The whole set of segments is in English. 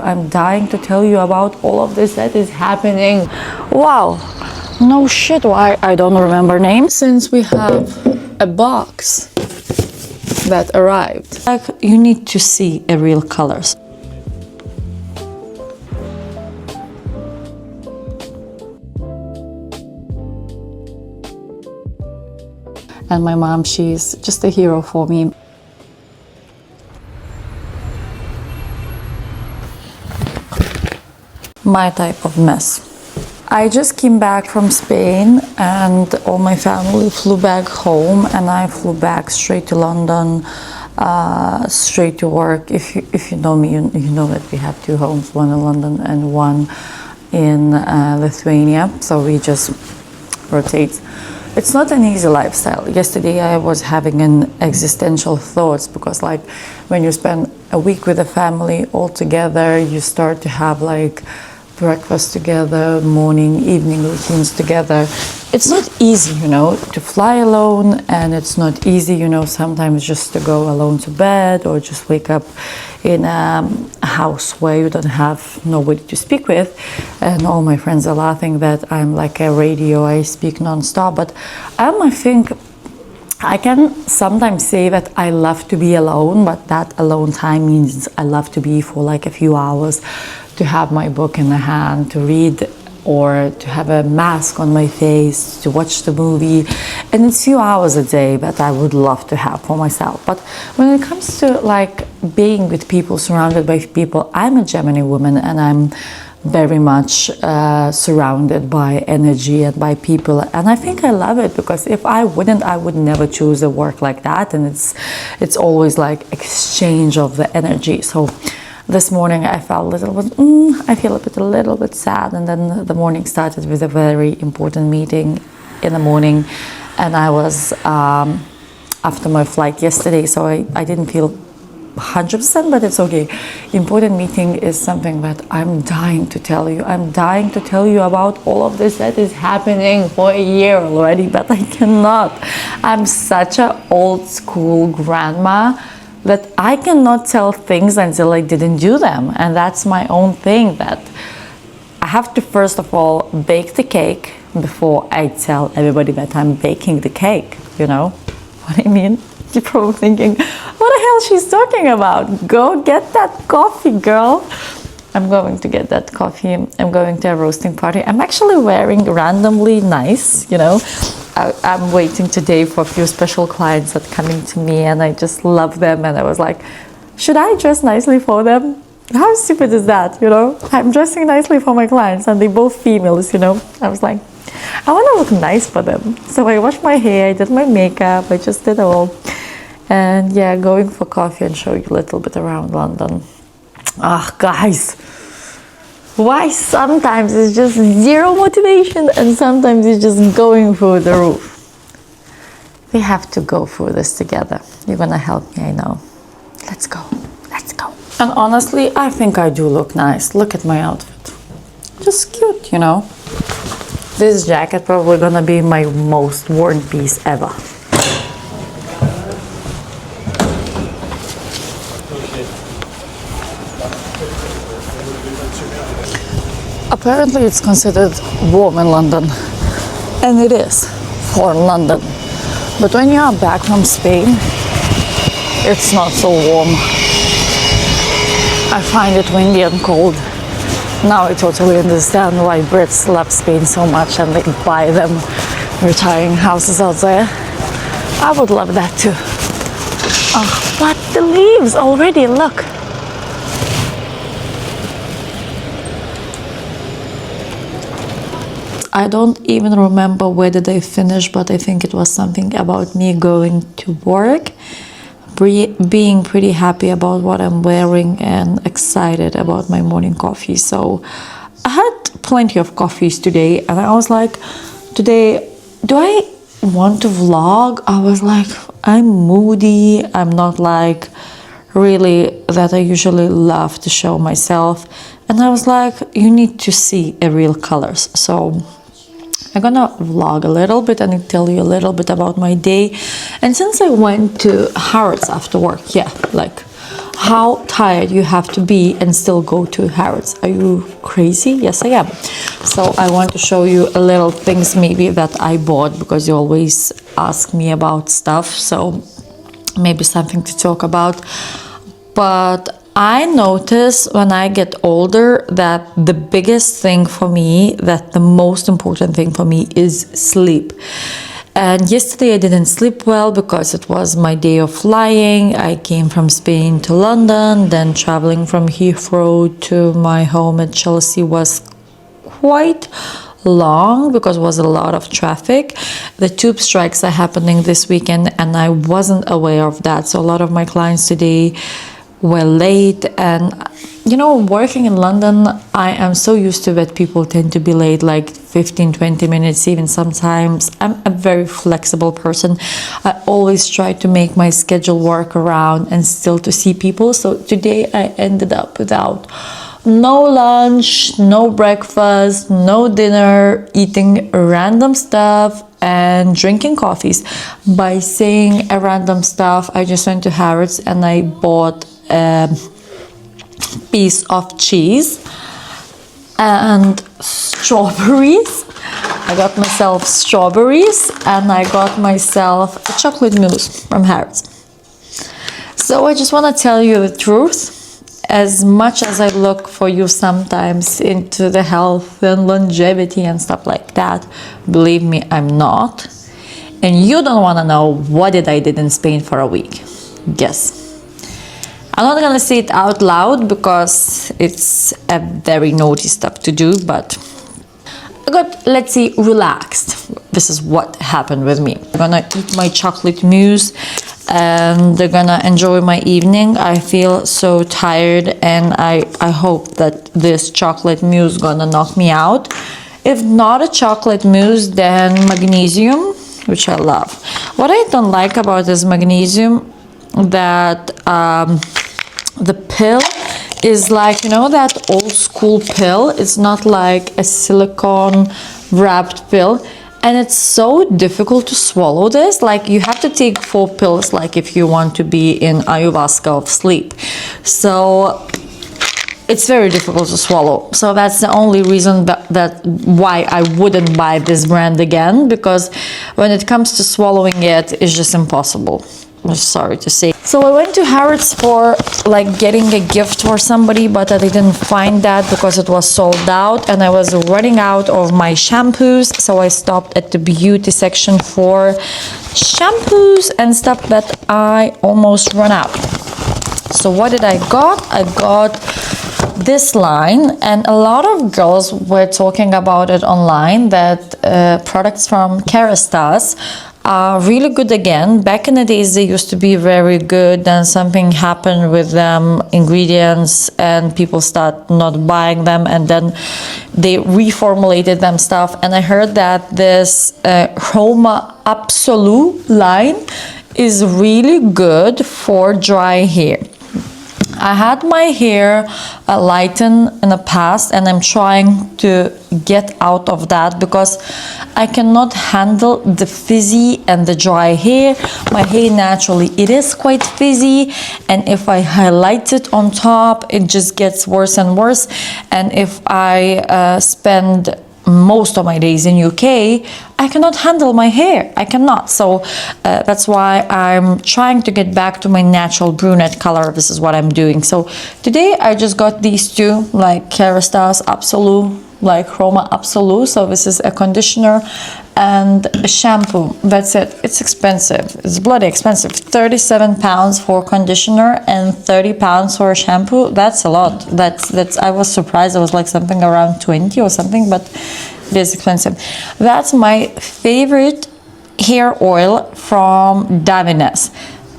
I'm dying to tell you about all of this that is happening. Wow, no shit, why I don't remember names, since we have a box that arrived. Like, you need to see a real colors. And my mom, she's just a hero for me. My type of mess. I just came back from Spain and all my family flew back home, and I flew back straight to London, straight to work. If you know me, you know that we have 2 homes, one in London and one in Lithuania, so we just rotate. It's not an easy lifestyle. Yesterday I was having an existential thoughts, because like when you spend a week with a family all together, you start to have like breakfast together, morning, evening routines together. It's not easy, you know, to fly alone, and it's not easy, you know, sometimes just to go alone to bed or just wake up in a house where you don't have nobody to speak with. And all my friends are laughing that I'm like a radio, I speak non-stop, but I think I can sometimes say that I love to be alone, but that alone time means I love to be for like a few hours, to have my book in the hand, to read, or to have a mask on my face, to watch the movie. And it's few hours a day that I would love to have for myself. But when it comes to like being with people, surrounded by people, I'm a Gemini woman, and I'm very much surrounded by energy and by people, and I think I love it, because if I wouldn't, I would never choose a work like that. And it's always like exchange of the energy. So this morning I felt a little bit, I feel a little bit sad, and then the morning started with a very important meeting in the morning, and I was after my flight yesterday, so I didn't feel 100%, but it's okay. Important meeting is something that I'm dying to tell you. I'm dying to tell you about all of this that is happening for a year already, but I cannot. I'm such an old school grandma that I cannot tell things until I didn't do them. And that's my own thing, that I have to first of all bake the cake before I tell everybody that I'm baking the cake, you know what I mean? You're probably thinking, what the hell she's talking about? Go get that coffee, girl. I'm going to get that coffee. I'm going to a roasting party. I'm actually wearing randomly nice, you know. I'm waiting today for a few special clients that are coming to me, and I just love them. And I was like, should I dress nicely for them? How stupid is that, you know? I'm dressing nicely for my clients, and they're both females, you know. I was like, I want to look nice for them. So I washed my hair, I did my makeup, I just did it all. And yeah, going for coffee and show you a little bit around London. Ah, guys, why sometimes it's just zero motivation and sometimes it's just going through the roof? We have to go through this together. You're gonna help me, I know. Let's go, let's go. And honestly, I think I do look nice. Look at my outfit. Just cute, you know. This jacket probably gonna be my most worn piece ever. Apparently it's considered warm in London, and it is for London. But when you are back from Spain, it's not so warm. I find it windy and cold. Now I totally understand why Brits love Spain so much and they buy them retiring houses out there. I would love that too. Oh, but the leaves already, look. I don't even remember where did I finish, but I think it was something about me going to work, being pretty happy about what I'm wearing and excited about my morning coffee. So I had plenty of coffees today, and I was like, today, do I want to vlog? I was like, I'm moody. I'm not like really that I usually love to show myself. And I was like, you need to see a real colors. So I'm gonna vlog a little bit and tell you a little bit about my day. And since I went to Harrods after work, yeah, like how tired you have to be and still go to Harrods. Are you crazy? Yes, I am. So I want to show you a little things maybe that I bought, because you always ask me about stuff, so maybe something to talk about. But I notice when I get older that the biggest thing for me, that the most important thing for me is sleep. And yesterday I didn't sleep well because it was my day of flying. I came from Spain to London, then traveling from Heathrow to my home at Chelsea was quite long because it was a lot of traffic. The tube strikes are happening this weekend and I wasn't aware of that. So a lot of my clients today were late, and you know, working in London, I am so used to that people tend to be late like 15-20 minutes, even sometimes. I'm a very flexible person. I always try to make my schedule work around and still to see people. So today I ended up without no lunch, no breakfast, no dinner, eating random stuff and drinking coffees. By saying a random stuff, I just went to Harrods and I bought a piece of cheese and strawberries. I got myself strawberries and I got myself a chocolate mousse from Harrods. So I just want to tell you the truth. As much as I look for you sometimes into the health and longevity and stuff like that, believe me, I'm not. And you don't want to know what I did in Spain for a week. Guess. I'm not gonna say it out loud because it's a very naughty stuff to do, but I got, let's say, relaxed. This is what happened with me. I'm gonna eat my chocolate mousse and they're gonna enjoy my evening. I feel so tired and I hope that this chocolate mousse gonna knock me out. If not a chocolate mousse, then magnesium, which I love. What I don't like about this magnesium, that the pill is like, you know, that old school pill. It's not like a silicone wrapped pill, and it's so difficult to swallow this. Like, you have to take 4 pills, like if you want to be in ayahuasca of sleep. So it's very difficult to swallow. So that's the only reason that why I wouldn't buy this brand again, because when it comes to swallowing it, it's just impossible. I'm sorry to say. So I went to Harrods for like getting a gift for somebody, but I didn't find that because it was sold out and I was running out of my shampoos. So I stopped at the beauty section for shampoos and stuff that I almost run out. So what did I got? I got this line, and a lot of girls were talking about it online, that products from Kerastase are really good again. Back in the days they used to be very good, then something happened with them, ingredients, and people start not buying them, and then they reformulated them stuff. And I heard that this Chroma Absolute line is really good for dry hair. I had my hair lighten in the past, and I'm trying to get out of that because I cannot handle the frizzy and the dry hair. My hair naturally, it is quite frizzy, and if I highlight it on top, it just gets worse and worse. And if I spend most of my days in UK, I cannot handle my hair. I cannot. So that's why I'm trying to get back to my natural brunette color. This is what I'm doing. So today I just got these two, like Kerastase Absolute, like Chroma Absolute. So this is a conditioner and a shampoo. That's it. It's expensive. It's bloody expensive. £37 for conditioner and £30 for a shampoo. That's a lot. That's I was surprised. It was like something around 20 or something, but it is expensive. That's my favorite hair oil from Davines.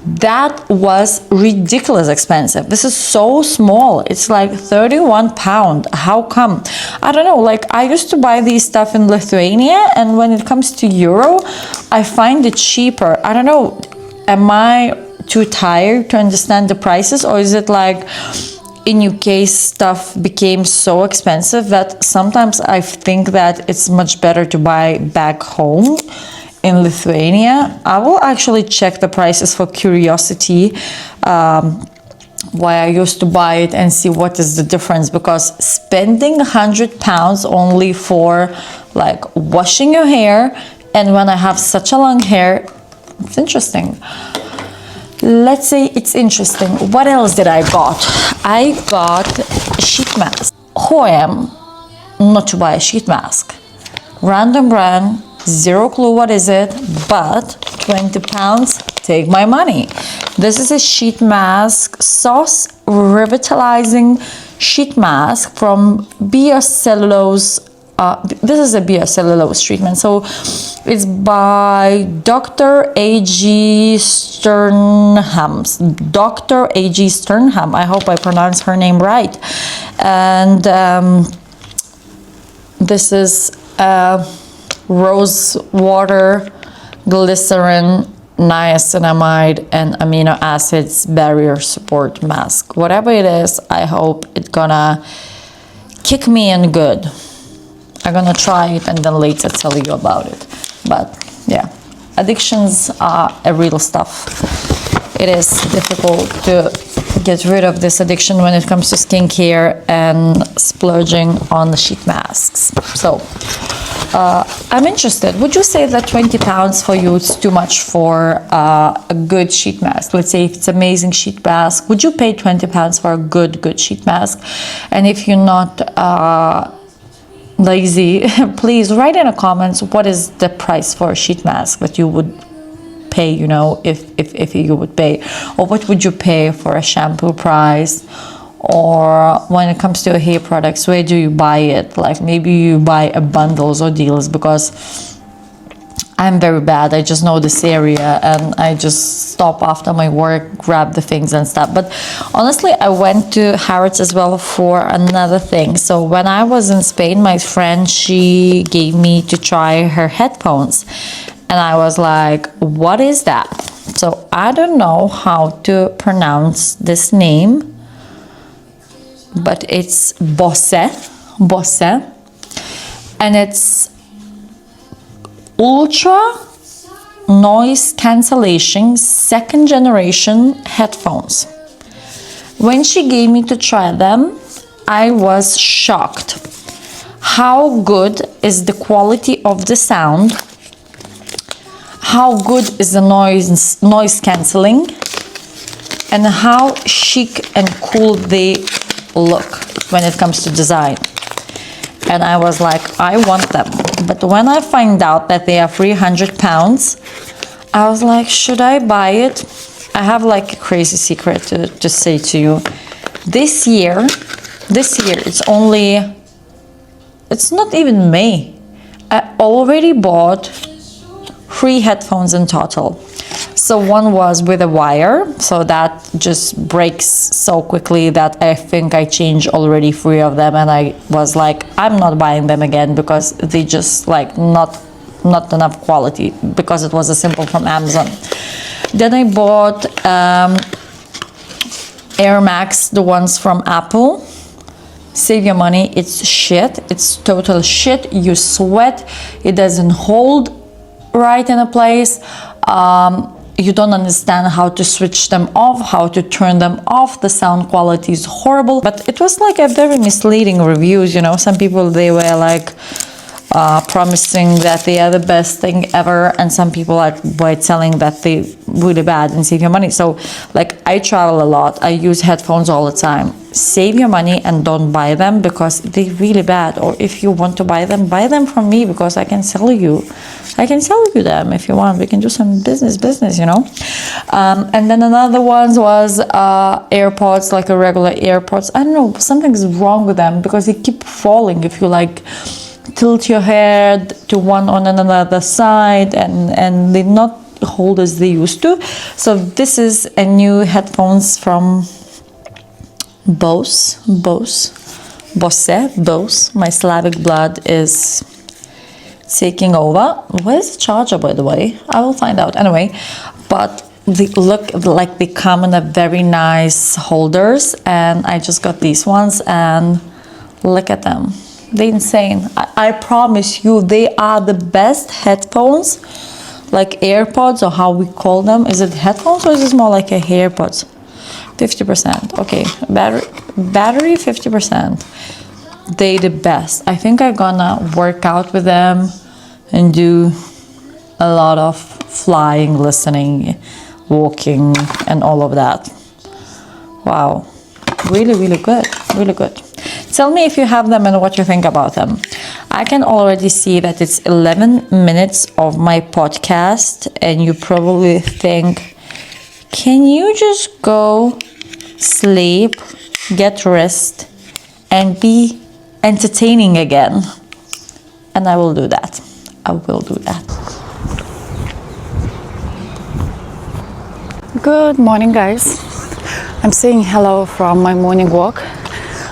That was ridiculous expensive. This is so small. It's like £31. How come? I don't know. Like, I used to buy these stuff in Lithuania, and when it comes to euro, I find it cheaper. I don't know. Am I too tired to understand the prices, or is it like in UK stuff became so expensive that sometimes I think that it's much better to buy back home in Lithuania? I will actually check the prices for curiosity why I used to buy it and see what is the difference, because spending £100 only for like washing your hair, and when I have such a long hair, it's interesting. Let's say it's interesting. What else did I got? I got a sheet mask. Who I am not to buy a sheet mask? Random brand, zero clue what is it, but £20, take my money. This is a sheet mask, sauce revitalizing sheet mask from Biocellulose. This is a Biocellulose treatment. So it's by Dr. A.G. Sternham. Dr. A.G. Sternham. I hope I pronounced her name right. And this is rose water, glycerin, niacinamide, and amino acids barrier support mask. Whatever it is, I hope it's gonna kick me in good. I'm gonna try it and then later tell you about it. But yeah, addictions are a real stuff. It is difficult to get rid of this addiction when it comes to skincare and splurging on the sheet masks. So I'm interested. Would you say that £20 for you is too much for a good sheet mask? Let's say if it's amazing sheet mask, would you pay £20 for a good sheet mask? And if you're not lazy, please write in the comments what is the price for a sheet mask that you would pay, you know, if you would pay, or what would you pay for a shampoo price, or when it comes to hair products, where do you buy it? Like maybe you buy a bundles or deals, because I'm very bad. I just know this area and I just stop after my work, grab the things and stuff. But honestly, I went to Harrods as well for another thing. So when I was in Spain, my friend, she gave me to try her headphones. And I was like, what is that? So I don't know how to pronounce this name, but it's Bose. And it's ultra noise cancellation second generation headphones. When she gave me to try them, I was shocked. How good is the quality of the sound? How good is the noise cancelling, and how chic and cool they look when it comes to design. And I was like, I want them. But when I find out that they are £300, I was like, should I buy it? I have like a crazy secret to say to you. This year, it's not even May. I already bought 3 headphones in total. So one was with a wire, so that just breaks so quickly that I think I changed already 3 of them, and I was like, I'm not buying them again because they just like not enough quality, because it was a simple from Amazon. Then I bought Air Max, the ones from Apple. Save your money. It's shit. It's total shit. You sweat. It doesn't hold right in a place. You don't understand how to switch them off, how to turn them off. The sound quality is horrible. But it was like a very misleading reviews, you know. Some people, they were like promising that they are the best thing ever, and some people were telling that they really bad and save your money. So like, I travel a lot, I use headphones all the time. Save your money and don't buy them, because they're really bad. Or if you want to buy them from me, because I can sell you them if you want. We can do some business, you know. And then another one was AirPods, like a regular AirPods. I don't know, something's wrong with them, because they keep falling if you like tilt your head to one on another side, and they not hold as they used to. So this is a new headphones from Bose. My Slavic blood is taking over. Where's the charger, by the way? I will find out anyway. But they look like they come in a very nice holders, and I just got these ones, and look at them. They're insane. I promise you, they are the best headphones, like AirPods, or how we call them. Is it headphones, or is it more like a AirPods? 50%. Okay, battery 50%. They the best. I think I'm gonna work out with them and do a lot of flying, listening, walking, and all of that. Wow, really, really good, really good. Tell me if you have them and what you think about them. I can already see that it's 11 minutes of my podcast, and you probably think, can you just go sleep, get rest, and be entertaining again? And I will do that. I will do that. Good morning, guys. I'm saying hello from my morning walk.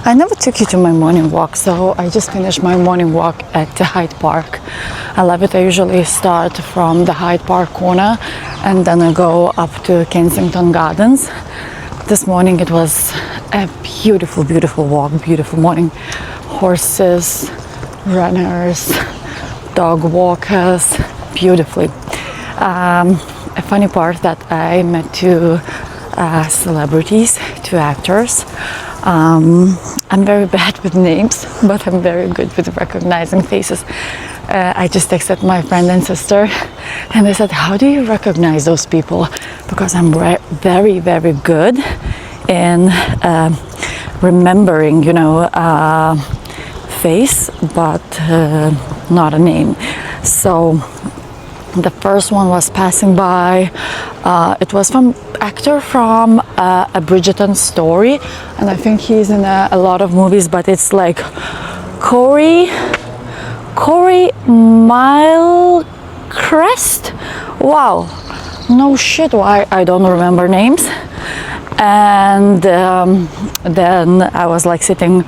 I never took you to my morning walk, so I just finished my morning walk at the Hyde Park. I love it. I usually start from the Hyde Park corner and then I go up to Kensington Gardens. This morning it was a beautiful, beautiful walk, beautiful morning. Horses, runners, dog walkers, beautifully. A funny part that I met two celebrities, two actors. I'm very bad with names, but I'm very good with recognizing faces. I just texted my friend and sister and I said, how do you recognize those people? Because I'm very, very good in remembering, face, but not a name. So the first one was passing by. It was from actor from A Bridgerton Story, and I think he's in a lot of movies, but it's like Corey Milcrest. Wow, no shit, why I don't remember names. And then I was like sitting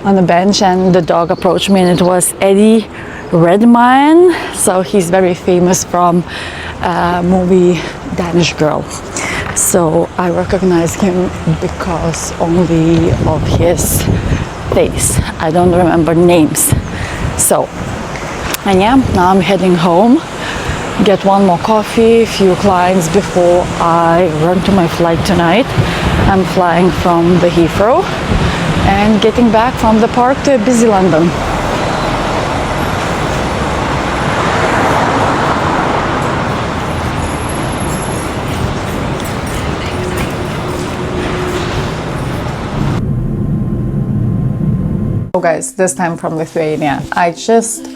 on the bench and the dog approached me, and it was Eddie Redmayne. So he's very famous from movie Danish Girl. So I recognize him because only of his face. I don't remember names. So, and yeah, now I'm heading home, get one more coffee, few clients before I run to my flight tonight. I'm flying from the Heathrow and getting back from the park to a busy London. Guys, this time from Lithuania. I just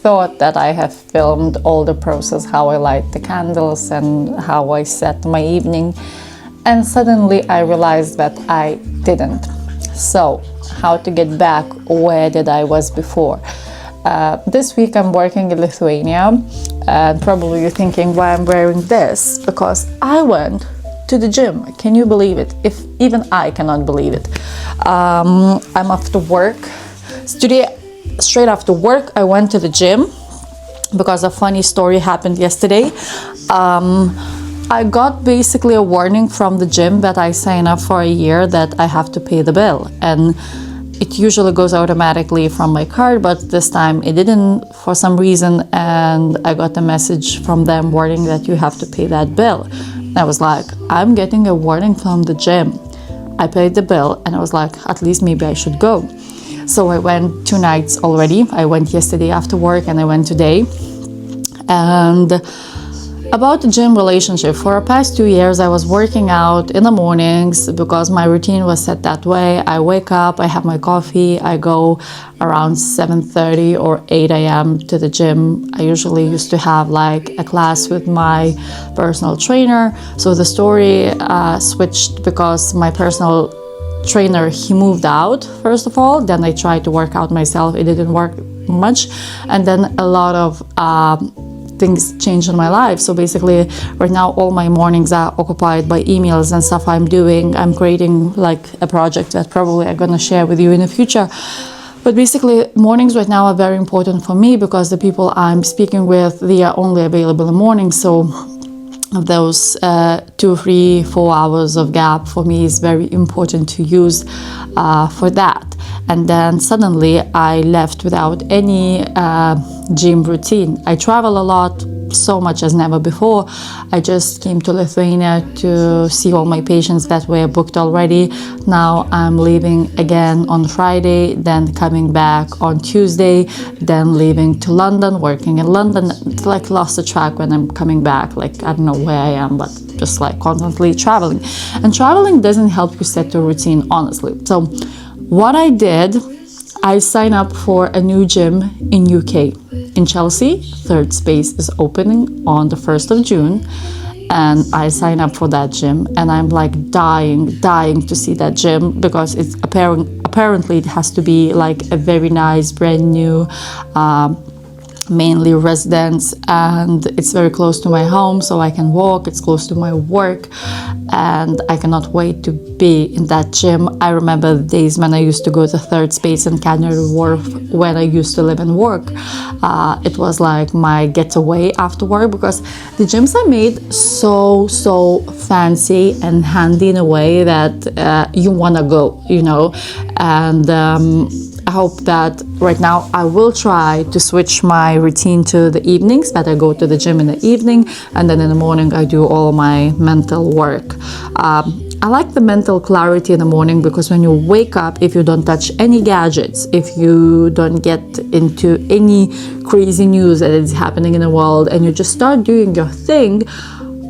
thought that I have filmed all the process, how I light the candles and how I set my evening, and suddenly I realized that I didn't. So how to get back where did I was before. This week I'm working in Lithuania, and probably you're thinking why I'm wearing this, because I went to the gym. Can you believe it? If even I cannot believe it. I'm after work. Today, straight after work, I went to the gym because a funny story happened yesterday. I got basically a warning from the gym that I sign up for a year that I have to pay the bill, and it usually goes automatically from my card, but this time it didn't for some reason, and I got a message from them warning that you have to pay that bill. I was like, I'm getting a warning from the gym. I paid the bill and I was like, at least maybe I should go. So I went 2 nights already. I went yesterday after work and I went today. And about the gym relationship, for the past 2 years I was working out in the mornings because my routine was set that way. I wake up, I have my coffee, I go around 7:30 or 8 a.m. to the gym. I usually used to have like a class with my personal trainer. So the story switched because my personal trainer, he moved out first of all. Then I tried to work out myself. It didn't work much. And then a lot of things changed in my life. So basically right now all my mornings are occupied by emails and stuff I'm doing. I'm creating like a project that probably I'm gonna share with you in the future. But basically mornings right now are very important for me because the people I'm speaking with, they are only available in the morning. So of those 2, 3, 4 hours of gap for me is very important to use for that. And then suddenly I left without any gym routine. I travel a lot so much as never before. I just came to Lithuania to see all my patients that were booked already. Now I'm leaving again on Friday, then coming back on Tuesday, then leaving to London, working in London. It's like lost the track when I'm coming back. Like, I don't know where I am, but just like constantly traveling. And traveling doesn't help you set a routine, honestly. So what I did, I signed up for a new gym in UK. In Chelsea, third space is opening on the 1st of June. And I signed up for that gym. And I'm like dying to see that gym, because it's apparently it has to be like a very nice, brand new, mainly residence, and it's very close to my home, so I can walk. It's close to my work, and I cannot wait to be in that gym. I remember the days when I used to go to third space in Canary Wharf when I used to live and work. It was like my getaway after work, because the gyms are made so fancy and handy in a way that you want to go, you know. And I hope that right now I will try to switch my routine to the evenings, that I go to the gym in the evening, and then in the morning I do all my mental work. I like the mental clarity in the morning, because when you wake up, if you don't touch any gadgets, if you don't get into any crazy news that is happening in the world, and you just start doing your thing,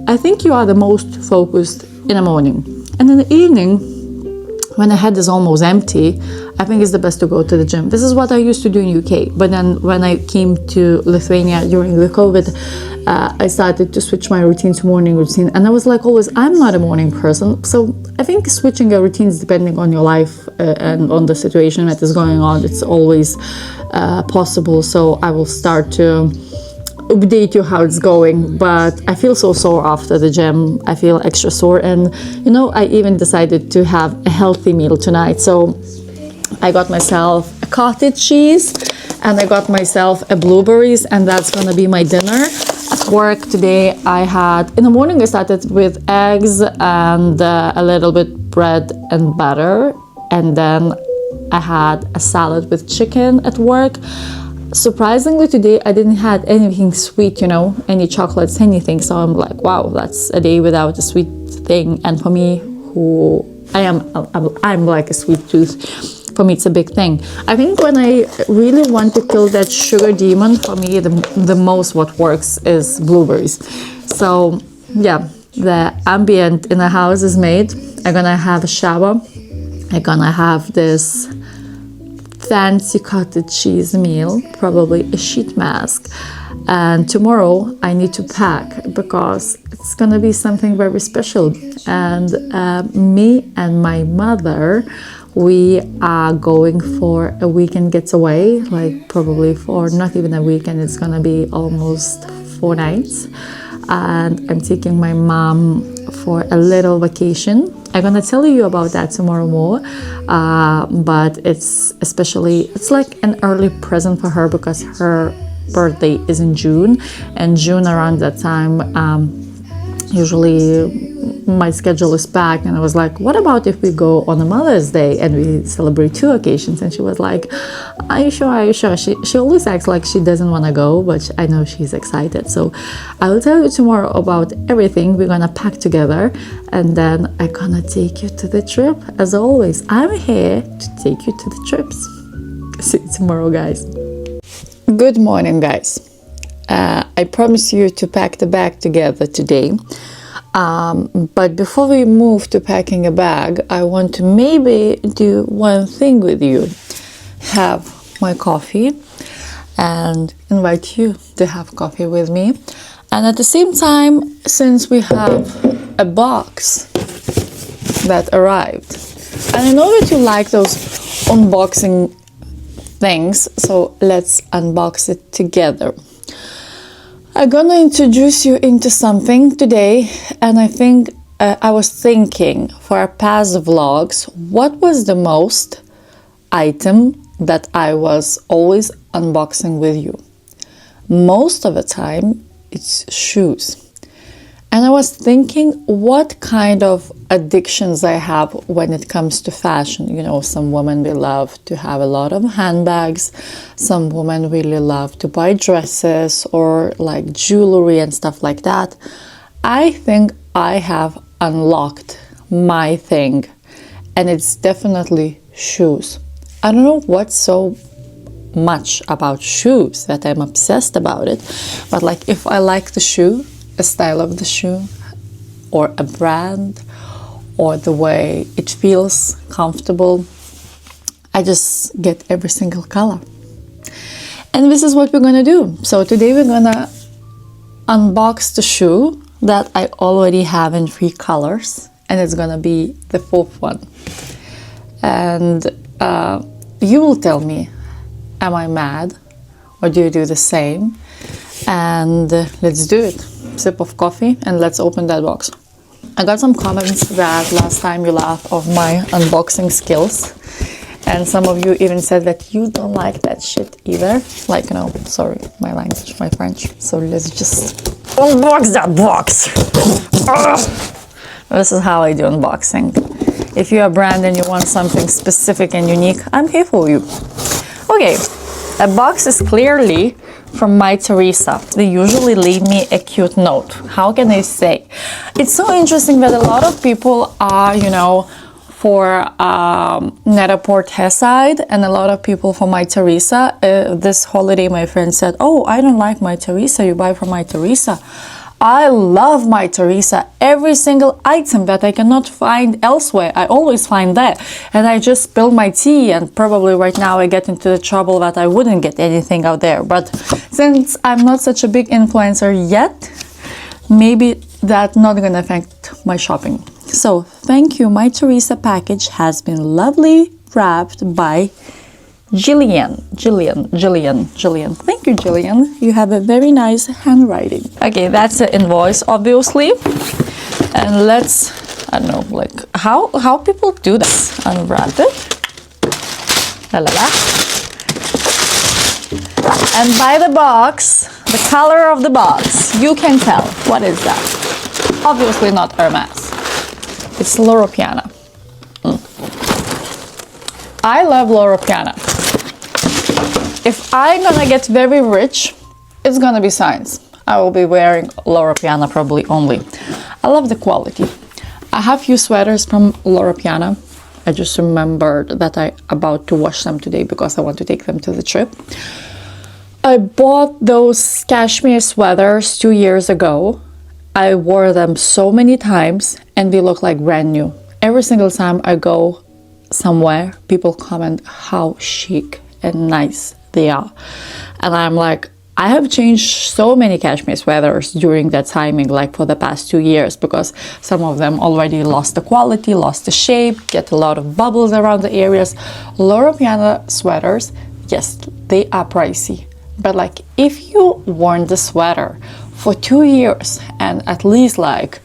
I think you are the most focused in the morning. And in the evening, when the head is almost empty, I think it's the best to go to the gym. This is what I used to do in UK. But then when I came to Lithuania during the COVID, I started to switch my routine to morning routine. And I was like, always, I'm not a morning person. So I think switching your routines depending on your life and on the situation that is going on, it's always possible. So I will start to update you how it's going. But I feel so sore after the gym. I feel extra sore. And, you know, I even decided to have a healthy meal tonight. So I got myself a cottage cheese, and I got myself a blueberries, and that's gonna be my dinner. At work today, I had, in the morning I started with eggs and a little bit bread and butter, and then I had a salad with chicken at work. Surprisingly today I didn't have anything sweet, you know, any chocolates, anything. So I'm like, wow, that's a day without a sweet thing. And for me, who I'm like a sweet tooth. For me, it's a big thing. I think when I really want to kill that sugar demon, for me, the most what works is blueberries. So yeah, the ambient in the house is made. I'm gonna have a shower. I'm gonna have this fancy cottage cheese meal, probably a sheet mask. And tomorrow I need to pack, because it's gonna be something very special. And me and my mother, we are going for a weekend getaway, like probably for not even a weekend, it's gonna be almost 4 nights. And I'm taking my mom for a little vacation. I'm gonna tell you about that tomorrow more, but it's like an early present for her, because her birthday is in June, and June around that time, usually my schedule is packed. And I was like, what about if we go on a Mother's Day and we celebrate 2 occasions? And she was like, are you sure? She always acts like she doesn't want to go, but I know she's excited. So I will tell you tomorrow about everything. We're gonna pack together, and then I'm gonna take you to the trip. As always, I'm here to take you to the trips. See you tomorrow, guys. Good morning, guys. I promise you to pack the bag together today. But before we move to packing a bag, I want to maybe do one thing with you. Have my coffee and invite you to have coffee with me. And at the same time, since we have a box that arrived, and I know that you like those unboxing things, so let's unbox it together. I'm gonna introduce you into something today, and I think I was thinking for our past vlogs, what was the most item that I was always unboxing with you? Most of the time, it's shoes. And I was thinking what kind of addictions I have when it comes to fashion. You know, some women will love to have a lot of handbags. Some women really love to buy dresses or like jewelry and stuff like that. I think I have unlocked my thing, and it's definitely shoes. I don't know what's so much about shoes that I'm obsessed about it, but like if I like the shoe, a style of the shoe, or a brand, or the way it feels comfortable, I just get every single color. And this is what we're gonna do. So today we're gonna unbox the shoe that I already have in 3 colors, and it's gonna be the 4th one. And you will tell me, am I mad, or do you do the same? And let's do it. Sip of coffee and let's open that box. I got some comments that last time you laughed of my unboxing skills, and some of you even said that you don't like that shit either. Like, no, sorry, my language, my French. So let's just unbox that box. This is how I do unboxing. If you're a brand and you want something specific and unique, I'm here for you. Okay, a box is clearly from Mytheresa. They usually leave me a cute note. How can I say? It's so interesting that a lot of people are, you know, for Net-a-Porter Headphone, and a lot of people for Mytheresa. This holiday, my friend said, "Oh, I don't like Mytheresa. You buy from Mytheresa." I love Mytheresa. Every single item that I cannot find elsewhere, I always find there. And I just spilled my tea, and probably right now I get into the trouble that I wouldn't get anything out there. But since I'm not such a big influencer yet, maybe that's not gonna affect my shopping. So thank you. Mytheresa package has been lovely wrapped by Jillian. Thank you, Jillian. You have a very nice handwriting. Okay, that's the invoice, obviously. And let's, I don't know, like how people do this. Unwrap it. La la la. And by the box, the color of the box, you can tell. What is that? Obviously not Hermes. It's Loro Piana. I love Loro Piana. If I'm gonna get very rich, it's gonna be science. I will be wearing Loro Piana probably only. I love the quality. I have few sweaters from Loro Piana. I just remembered that I'm about to wash them today because I want to take them to the trip. I bought those cashmere sweaters 2 years ago. I wore them so many times and they look like brand new. Every single time I go somewhere, people comment how chic and nice they are. And I'm like, I have changed so many cashmere sweaters during that timing, like for the past 2 years, because some of them already lost the quality, lost the shape, get a lot of bubbles around the areas. Loro Piana sweaters, yes, they are pricey. But like if you worn the sweater for 2 years and at least like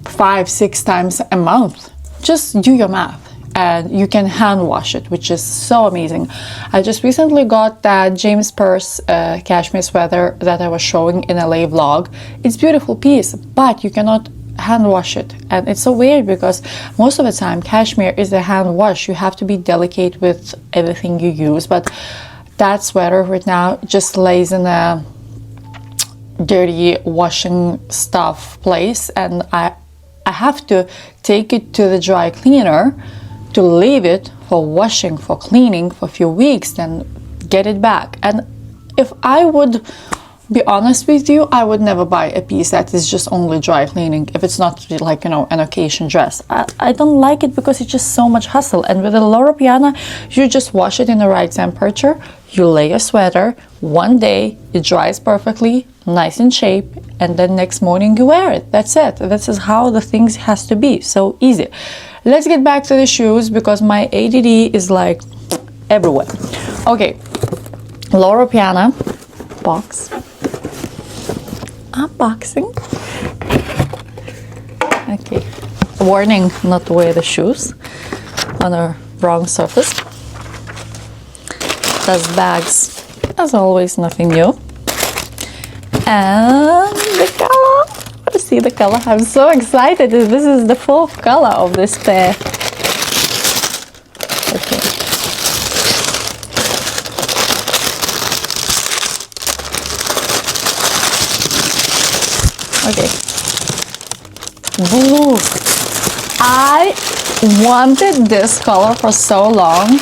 5-6 times a month, just do your math. And you can hand wash it, which is so amazing. I just recently got that James Purse cashmere sweater that I was showing in LA vlog. It's a beautiful piece, but you cannot hand wash it. And it's so weird because most of the time cashmere is a hand wash. You have to be delicate with everything you use. But that sweater right now just lays in a dirty washing stuff place, and I have to take it to the dry cleaner to leave it for washing, for cleaning for a few weeks, then get it back. And if I would be honest with you, I would never buy a piece that is just only dry cleaning if it's not like, you know, an occasion dress. I don't like it because it's just so much hassle. And with a Loro Piana, you just wash it in the right temperature, you lay a sweater, one day it dries perfectly, nice in shape, and then next morning you wear it. That's it. This is how the things has to be. So easy. Let's get back to the shoes because my ADD is like everywhere. Okay, Loro Piana box. Unboxing. Okay. Warning not to wear the shoes on a wrong surface. Those bags, as always, nothing new. And the color. What is see the color? I'm so excited. This is the fourth color of this pair. Okay. Okay. Blue. I wanted this color for so long.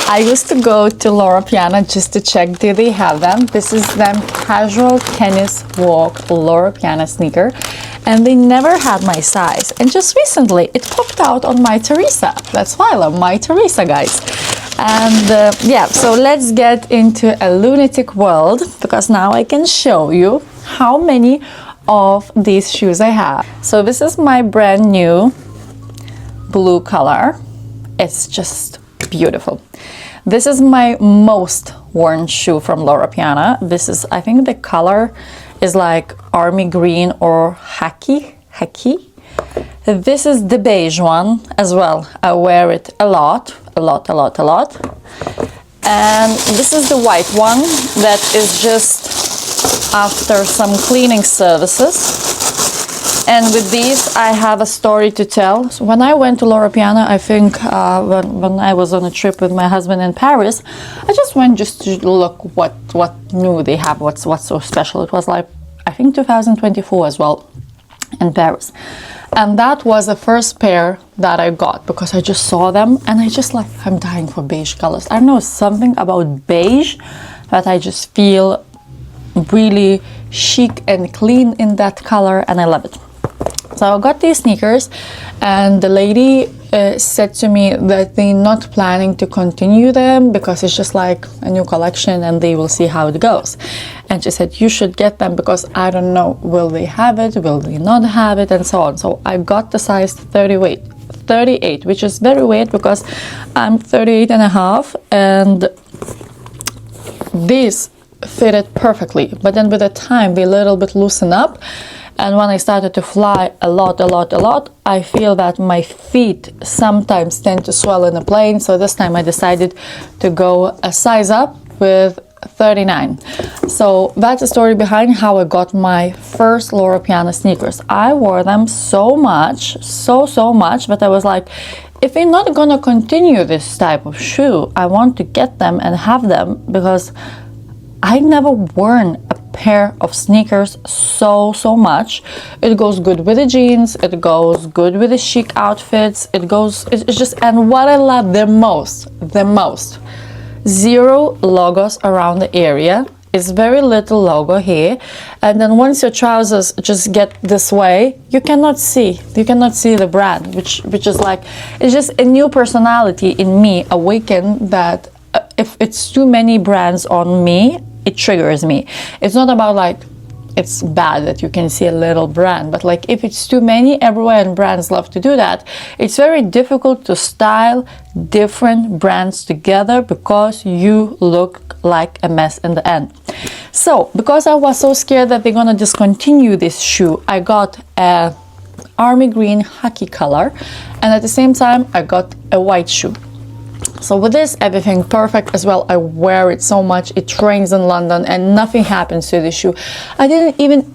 I used to go to Loro Piana just to check, do they have them? This is them casual tennis walk Loro Piana sneaker, and they never had my size. And just recently, it popped out on Mytheresa. That's why I love Mytheresa, guys. And yeah, so let's get into a lunatic world, because now I can show you how many of these shoes I have. So this is my brand new blue color. It's just beautiful. This is my most worn shoe from Loro Piana. This is, I think the color is like army green or khaki. This is the beige one as well. I wear it a lot. And this is the white one that is just after some cleaning services. And with these, I have a story to tell. So when I went to Loro Piana, I think when I was on a trip with my husband in Paris, I just went just to look what new they have, what's so special. It was like, I think 2024 as well in Paris. And that was the first pair that I got because I just saw them and I just like, I'm dying for beige colors. I don't know, something about beige that I just feel really chic and clean in that color, and I love it. So I got these sneakers, and the lady said to me that they're not planning to continue them because it's just like a new collection and they will see how it goes. And she said, you should get them because I don't know, will they have it, will they not have it, and so on. So I got the size 38, which is very weird because I'm 38 and a half, and these fitted perfectly. But then with the time, they a little bit loosen up. And when I started to fly a lot, I feel that my feet sometimes tend to swell in the plane. So this time I decided to go a size up with 39. So that's the story behind how I got my first Loro Piana sneakers. I wore them so much, so much, but I was like, if we're not gonna continue this type of shoe, I want to get them and have them because I never worn a pair of sneakers so much. It goes good with the jeans, it goes good with the chic outfits, it's just, and what I love the most, 0 logos around the area. It's very little logo here, and then once your trousers just get this way, you cannot see the brand, which is like, it's just a new personality in me awakened that if it's too many brands on me, it triggers me. It's not about like, it's bad that you can see a little brand, but like if it's too many everywhere, and brands love to do that, it's very difficult to style different brands together because you look like a mess in the end. So because I was so scared that they're gonna discontinue this shoe, I got a army green khaki color, and at the same time I got a white shoe. So with this, everything perfect as well. I wear it so much. It rains in London and nothing happens to the shoe. I didn't even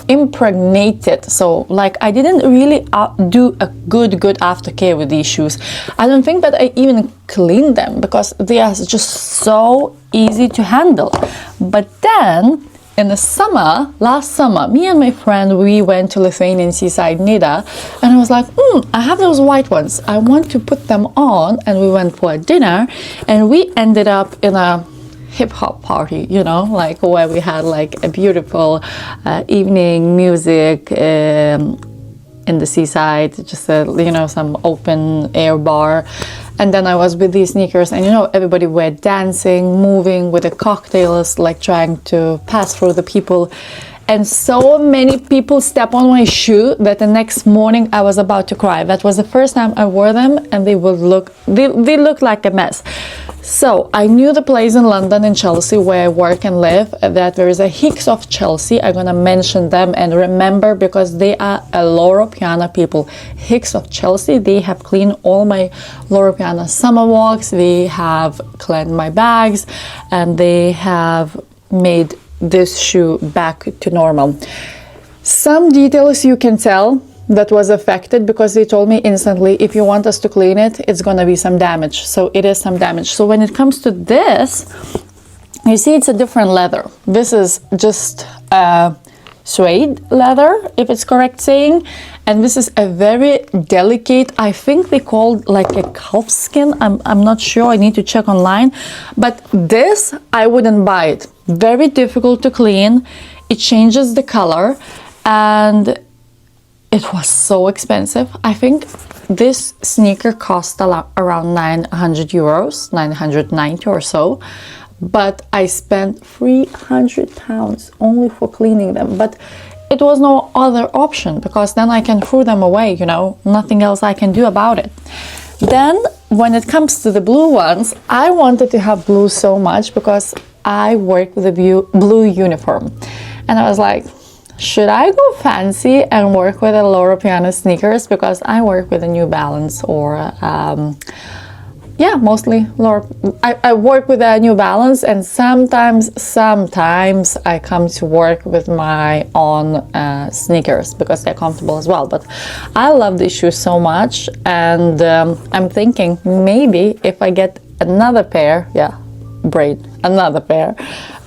impregnate it. So like I didn't really do a good aftercare with these shoes. I don't think that I even cleaned them because they are just so easy to handle. But then in the summer, last summer, me and my friend, we went to Lithuanian seaside Nida, and I was like, I have those white ones. I want to put them on, and we went for a dinner, and we ended up in a hip-hop party, you know, like where we had like a beautiful evening music in the seaside, just you know, some open air bar. And then I was with these sneakers, and you know, everybody were dancing, moving with the cocktails, like trying to pass through the people. And so many people step on my shoe that the next morning I was about to cry. That was the first time I wore them, and they look like a mess. So I knew the place in London, in Chelsea, where I work and live, that there is a Hicks of Chelsea. I'm gonna mention them and remember because they are a Loro Piana people. Hicks of Chelsea, they have cleaned all my Loro Piana summer walks, they have cleaned my bags, and they have made this shoe back to normal. Some details you can tell that was affected because they told me instantly, if you want us to clean it, it's gonna be some damage. So it is some damage. So when it comes to this, you see it's a different leather. This is just suede leather, if it's correct saying, and this is a very delicate, I think they called like a calf skin. I'm not sure, I need to check online, but this I wouldn't buy it. Very difficult to clean. It changes the color, and it was so expensive. I think this sneaker cost around 900 euros, 990 or so. But I spent 300 pounds only for cleaning them. But it was no other option, because then I can throw them away, you know, nothing else I can do about it. Then when it comes to the blue ones, I wanted to have blue so much because I work with a blue uniform. And I was like, should I go fancy and work with a Loro Piana sneakers? Because I work with a New Balance or yeah, mostly Loro. I work with a New Balance, and sometimes I come to work with my own sneakers because they're comfortable as well. But I love these shoes so much, and I'm thinking maybe if I get another pair, another pair,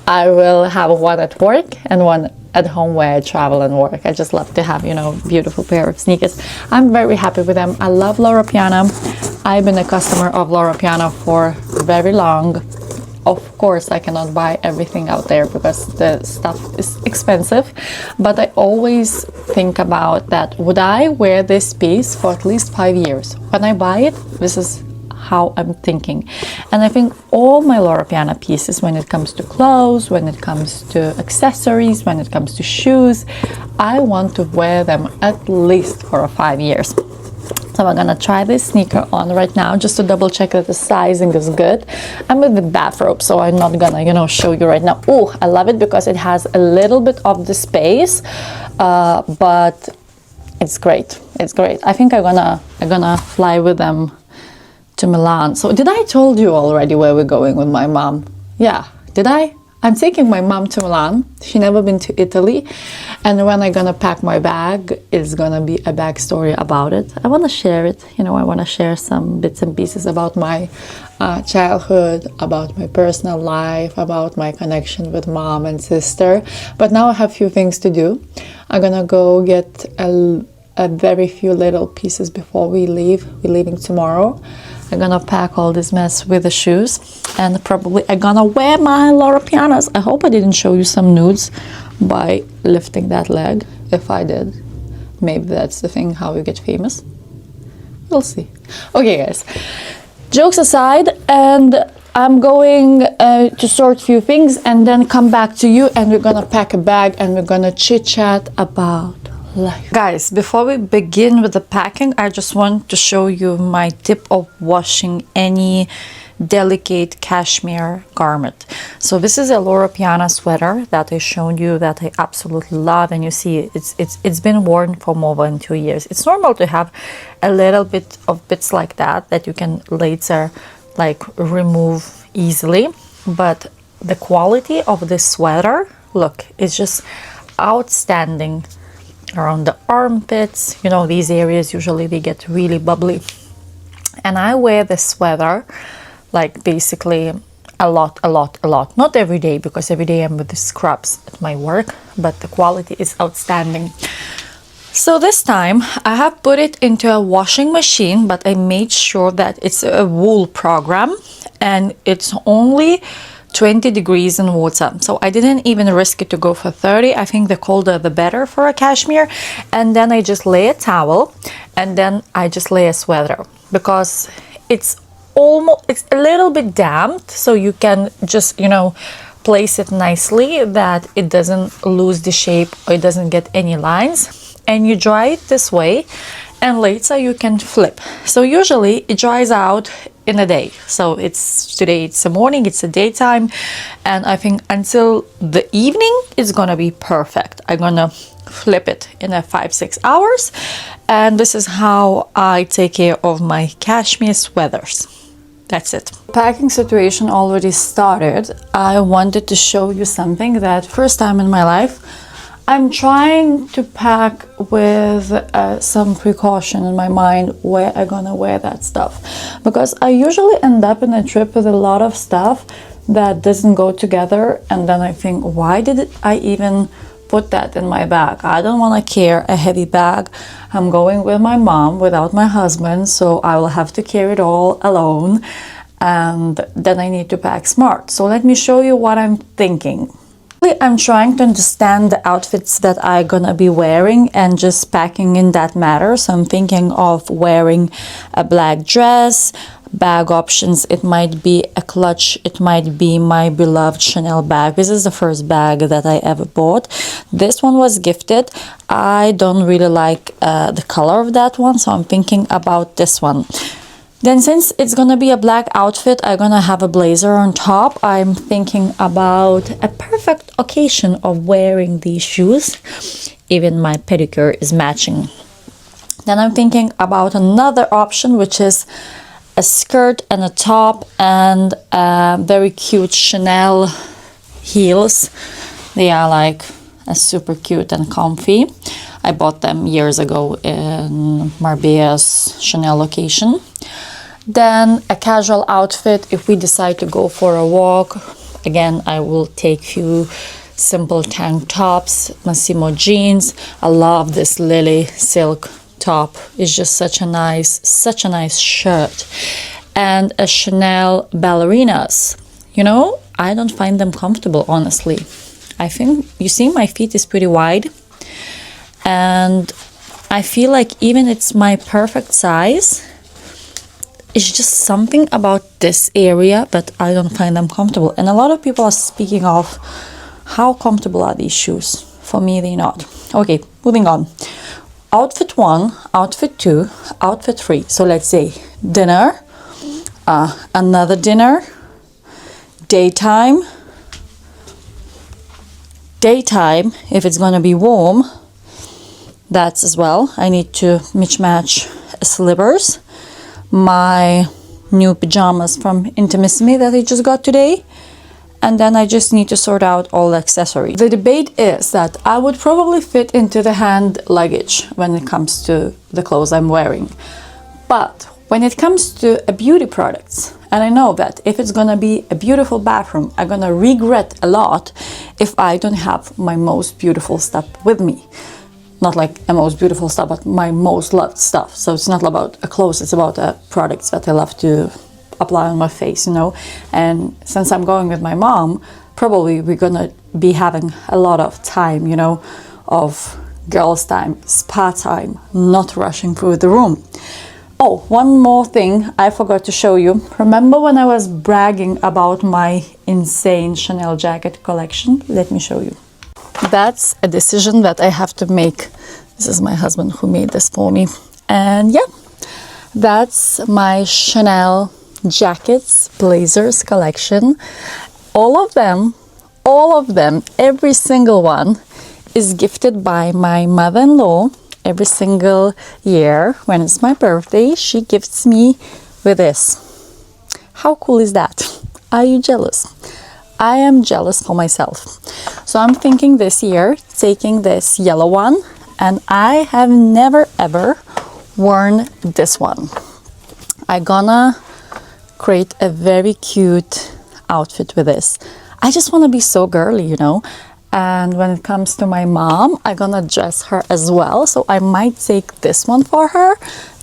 I will have one at work and one at home where I travel and work. I just love to have, you know, beautiful pair of sneakers. I'm very happy with them. I love Loro Piana. I've been a customer of Loro Piana for very long. Of course, I cannot buy everything out there because the stuff is expensive, but I always think about that. Would I wear this piece for at least 5 years? When I buy it, this is how I'm thinking. And I think all my Loro Piana pieces, when it comes to clothes, when it comes to accessories, when it comes to shoes, I want to wear them at least for 5 years. So I'm gonna try this sneaker on right now just to double check that the sizing is good. I'm with the bathrobe, so I'm not gonna, you know, show you right now. Oh, I love it because it has a little bit of the space, but it's great. It's great. I think I'm gonna fly with them to Milan. So did I told you already where we're going with my mom? Yeah, did I? I'm taking my mom to Milan. She never been to Italy, and when I'm gonna pack my bag, it's gonna be a backstory about it. I want to share it, you know. I want to share some bits and pieces about my childhood, about my personal life, about my connection with mom and sister. But now I have a few things to do. I'm gonna go get a very few little pieces before we leave. We're leaving tomorrow. I'm gonna pack all this mess with the shoes, and probably I'm gonna wear my Loro Pianas. I hope I didn't show you some nudes by lifting that leg. If I did, maybe that's the thing, how you get famous. We'll see. Okay, guys, jokes aside, and I'm going to sort a few things and then come back to you, and we're gonna pack a bag and we're gonna chit chat about life. Guys, before we begin with the packing, I just want to show you my tip of washing any delicate cashmere garment. So this is a Loro Piana sweater that I showed you that I absolutely love, and you see it's been worn for more than 2 years. It's normal to have a little bit of bits like that you can later like remove easily, but the quality of this sweater, look, it's just outstanding. Around the armpits, you know, these areas usually they get really bubbly, and I wear this sweater like basically a lot. Not every day, because every day I'm with the scrubs at my work, but the quality is outstanding. So this time I have put it into a washing machine, but I made sure that it's a wool program and it's only 20 degrees in water. So I didn't even risk it to go for 30. I think the colder the better for a cashmere. And then I just lay a towel, and then I just lay a sweater, because it's a little bit damp, so you can just, you know, place it nicely that it doesn't lose the shape or it doesn't get any lines. And you dry it this way, and later you can flip. So usually it dries out in a day. So today it's the morning, it's the daytime, and I think until the evening it's gonna be perfect. I'm gonna flip it in 5-6 hours, and this is how I take care of my cashmere sweaters. That's it. Packing situation already started. I wanted to show you something that first time in my life I'm trying to pack with some precaution in my mind where I'm gonna wear that stuff, because I usually end up in a trip with a lot of stuff that doesn't go together, and then I think, why did I even put that in my bag? I don't want to carry a heavy bag. I'm going with my mom without my husband, so I will have to carry it all alone, and then I need to pack smart. So let me show you what I'm thinking. I'm trying to understand the outfits that I'm gonna be wearing and just packing in that matter. So I'm thinking of wearing a black dress, bag options. It might be a clutch, it might be my beloved Chanel bag. This is the first bag that I ever bought. This one was gifted. I don't really like the color of that one, so I'm thinking about this one. Then since it's gonna be a black outfit, I'm gonna have a blazer on top. I'm thinking about a perfect occasion of wearing these shoes. Even my pedicure is matching. Then I'm thinking about another option, which is a skirt and a top and very cute Chanel heels. They are like super cute and comfy. I bought them years ago in Marbella's Chanel location. Then a casual outfit if we decide to go for a walk. Again, I will take few simple tank tops, Massimo jeans. I love this Lily silk top. It's just such a nice shirt. And a Chanel ballerinas. You know, I don't find them comfortable, honestly. I think, you see, my feet is pretty wide. And I feel like even it's my perfect size, it's just something about this area that I don't find them comfortable. And a lot of people are speaking of how comfortable are these shoes. For me, they're not. Okay, moving on. Outfit 1, outfit 2, outfit 3. So let's say dinner, another dinner, daytime, if it's gonna be warm, that's as well. I need to match slippers, my new pajamas from Intimissimi that I just got today, and then I just need to sort out all the accessories. The debate is that I would probably fit into the hand luggage when it comes to the clothes I'm wearing, but when it comes to beauty products, and I know that if it's gonna be a beautiful bathroom, I'm gonna regret a lot if I don't have my most beautiful stuff with me. Not like a most beautiful stuff, but my most loved stuff. So it's not about clothes, it's about products that I love to apply on my face, you know. And since I'm going with my mom, probably we're gonna be having a lot of time, you know, of girls' time, spa time, not rushing through the room. Oh, one more thing I forgot to show you. Remember when I was bragging about my insane Chanel jacket collection? Let me show you. That's a decision that I have to make. This is my husband who made this for me. And yeah, that's my Chanel jackets, blazers collection. All of them, every single one is gifted by my mother-in-law. Every single year when it's my birthday, she gifts me with this. How cool is that? Are you jealous? I am jealous for myself. So I'm thinking this year, taking this yellow one, and I have never ever worn this one. I'm gonna create a very cute outfit with this. I just want to be so girly, you know. And when it comes to my mom, I'm gonna dress her as well. So I might take this one for her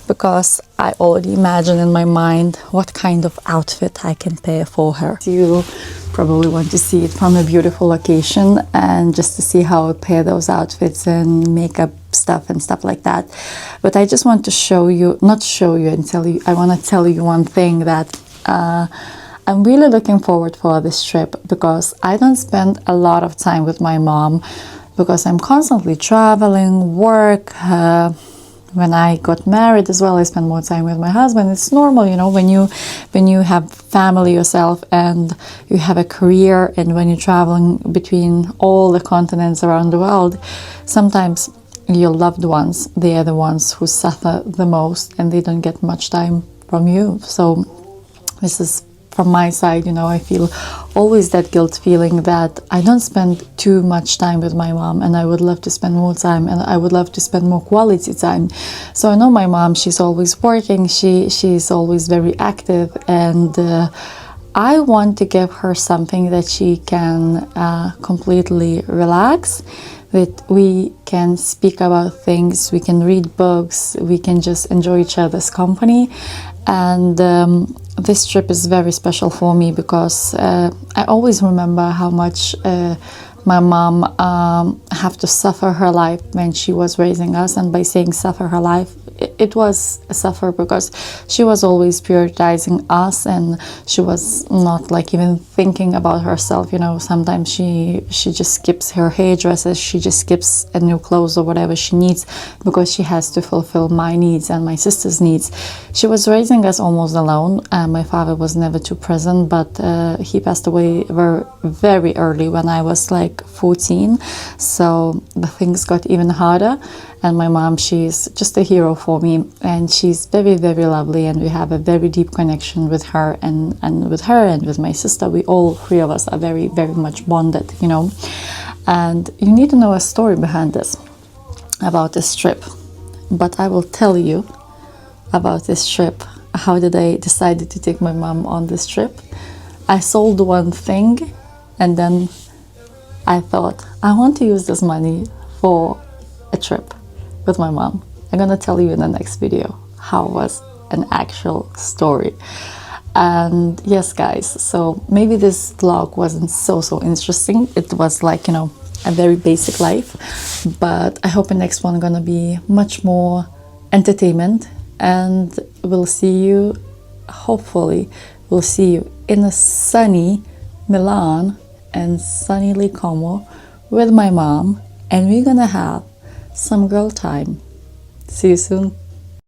because I already imagine in my mind what kind of outfit I can pair for her. You probably want to see it from a beautiful location and just to see how I pair those outfits and makeup stuff and stuff like that. But I just want to show you, not show you and tell you, I want to tell you one thing that I'm really looking forward for this trip because I don't spend a lot of time with my mom because I'm constantly traveling, work. When I got married as well, I spent more time with my husband. It's normal, you know, when you have family yourself and you have a career and when you're traveling between all the continents around the world, sometimes your loved ones, they are the ones who suffer the most and they don't get much time from you. So this is from my side, you know, I feel always that guilt feeling that I don't spend too much time with my mom, and I would love to spend more time, and I would love to spend more quality time. So I know my mom, she's always working, she's always very active, and I want to give her something that she can completely relax, that we can speak about things, we can read books, we can just enjoy each other's company. And this trip is very special for me because I always remember how much my mom have to suffer her life when she was raising us. And by saying suffer her life, it was a suffer because she was always prioritizing us, and she was not like even thinking about herself. You know, sometimes she just skips her hairdresser, she just skips a new clothes or whatever she needs because she has to fulfill my needs and my sister's needs. She was raising us almost alone. My father was never too present, but he passed away very early when I was like 14, so the things got even harder. And my mom, she's just a hero for me, and she's very lovely, and we have a very deep connection with her, and with her and with my sister. We all three of us are very much bonded, you know. And you need to know a story behind this, about this trip. But I will tell you about this trip. How did I decide to take my mom on this trip? I sold one thing, and then I thought, I want to use this money for a trip with my mom. I'm gonna tell you in the next video how it was an actual story. And yes, guys, so maybe this vlog wasn't so interesting. It was like, you know, a very basic life, but I hope the next one gonna be much more entertainment, and we'll see you, hopefully we'll see you in a sunny Milan and sunny Como with my mom, and we're gonna have some girl time. See you soon.